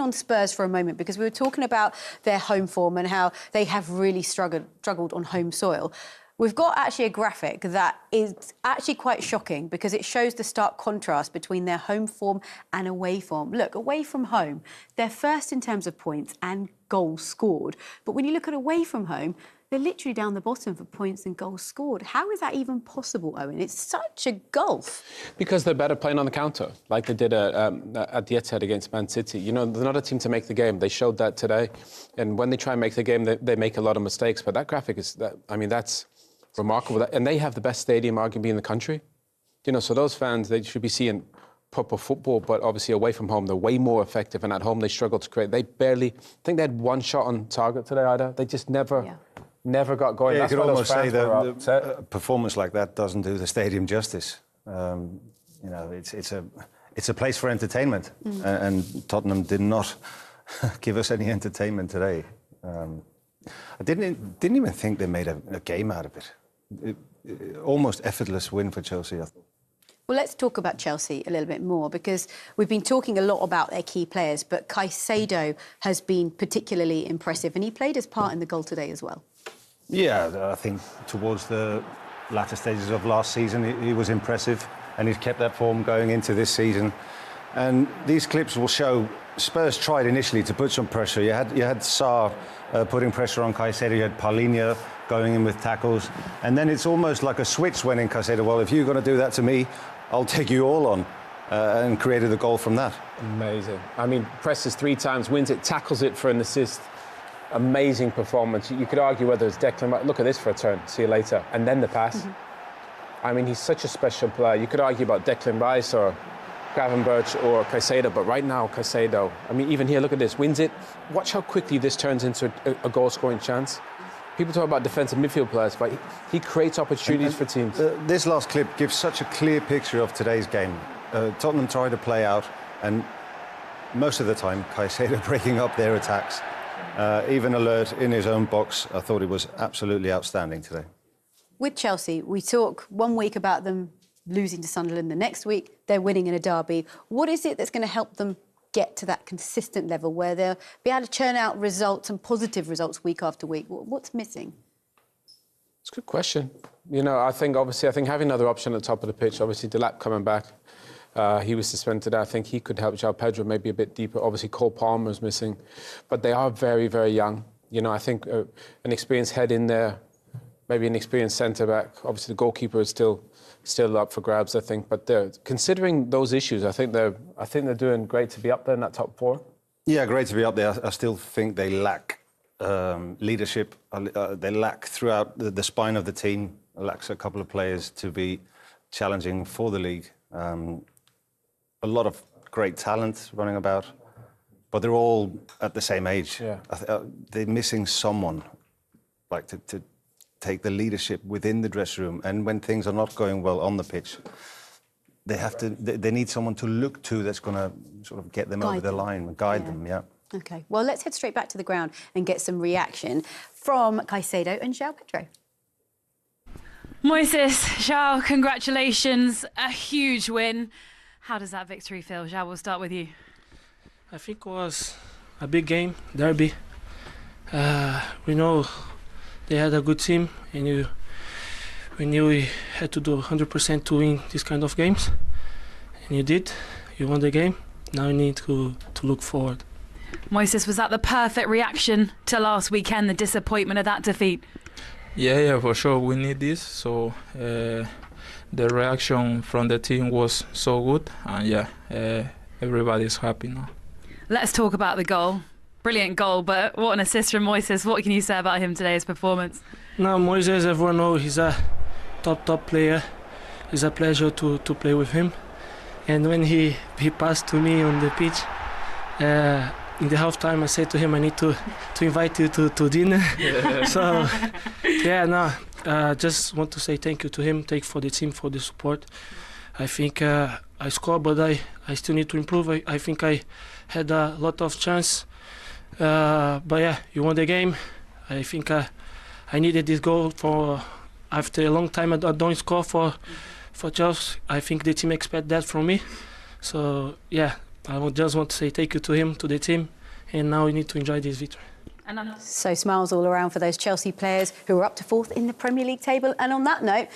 On Spurs for a moment, because we were talking about their home form and how they have really struggled on home soil. We've got actually a graphic that is actually quite shocking because it shows the stark contrast between their home form and away form. Look, away from home, they're first in terms of points and goals scored. But when you look at away from home, they're literally down the bottom for points and goals scored. How is that even possible, Owen? It's such a gulf. Because they're better playing on the counter, like they did at the Etihad against Man City. You know, they're not a team to make the game. They showed that today. And when they try and make the game, they make a lot of mistakes. But that graphic is, that's remarkable. And they have the best stadium, arguably, in the country. You know, so those fans, they should be seeing proper football, but obviously away from home, they're way more effective. And at home, they struggle to create. They barely, I think they had one shot on target today, Ida. They just never got going. Yeah, That's you could almost say that a performance like that doesn't do the stadium justice. You know, it's a place for entertainment, and Tottenham did not give us any entertainment today. I didn't even think they made a game out of it. Almost effortless win for Chelsea, I thought. Well, let's talk about Chelsea a little bit more, because we've been talking a lot about their key players, but Caicedo has been particularly impressive, and he played his part in the goal today as well. Yeah, I think towards the latter stages of last season, he was impressive, and he's kept that form going into this season. And these clips will show Spurs tried initially to put some pressure. You had Sarr putting pressure on Caicedo, you had Paulinho going in with tackles, and then it's almost like a switch went in Caicedo. Well, if you're going to do that to me, I'll take you all on, and created the goal from that. Amazing. I mean, presses 3 times, wins it, tackles it for an assist. Amazing performance. You could argue whether it's Declan Rice. Look at this for a turn. See you later. And then the pass. I mean, he's such a special player. You could argue about Declan Rice or Gravenberch or Caicedo, but right now, Caicedo, I mean, even here, look at this. Wins it. Watch how quickly this turns into a goal-scoring chance. People talk about defensive midfield players, but he creates opportunities for teams. This last clip gives such a clear picture of today's game. Tottenham tried to play out, and most of the time, Caicedo breaking up their attacks. Even alert in his own box. I thought it was absolutely outstanding today. With Chelsea, we talk one week about them losing to Sunderland, the next week they're winning in a derby. What is it that's going to help them get to that consistent level where they'll be able to churn out results and positive results week after week? What's missing? It's a good question. You know, I think having another option at the top of the pitch, obviously Delap coming back, he was suspended. I think he could help João Pedro maybe a bit deeper. Obviously Cole Palmer's missing, but they are very, very young. You know, I think an experienced head in there, maybe an experienced centre-back. Obviously the goalkeeper is still up for grabs, I think. But considering those issues, I think they're doing great to be up there in that top 4. Yeah, great to be up there. I still think they lack leadership. They lack throughout the spine of the team. Lacks a couple of players to be challenging for the league. A lot of great talent running about, but they're all at the same age. Yeah. They're missing someone like to take the leadership within the dressing room, and when things are not going well on the pitch, they need someone to look to that's going to sort of get them over the line and guide them. Yeah. Okay. Well, let's head straight back to the ground and get some reaction from Caicedo and João Pedro. Moises, João, congratulations, a huge win. How does that victory feel? João, we'll start with you. I think it was a big game, derby. We know they had a good team, and we knew we had to do 100% to win this kind of games. And you did. You won the game. Now you need to look forward. Moises, was that the perfect reaction to last weekend, the disappointment of that defeat? Yeah, for sure. We need this. So the reaction from the team was so good. And everybody's happy now. Let's talk about the goal. Brilliant goal, but what an assist from Moises. What can you say about him today, his performance? No, Moises, everyone knows he's a top player. It's a pleasure to play with him. And when he passed to me on the pitch, in the halftime I said to him, I need to invite you to dinner. So, just want to say thank you to him, thank you for the team, for the support. I think I scored, but I still need to improve. I think I had a lot of chance. But yeah, you won the game. I think I needed this goal after a long time. I don't score for Chelsea. I think the team expect that from me. So yeah, I just want to say thank you to him, to the team, and now we need to enjoy this victory. So smiles all around for those Chelsea players who are up to fourth in the Premier League table. And on that note,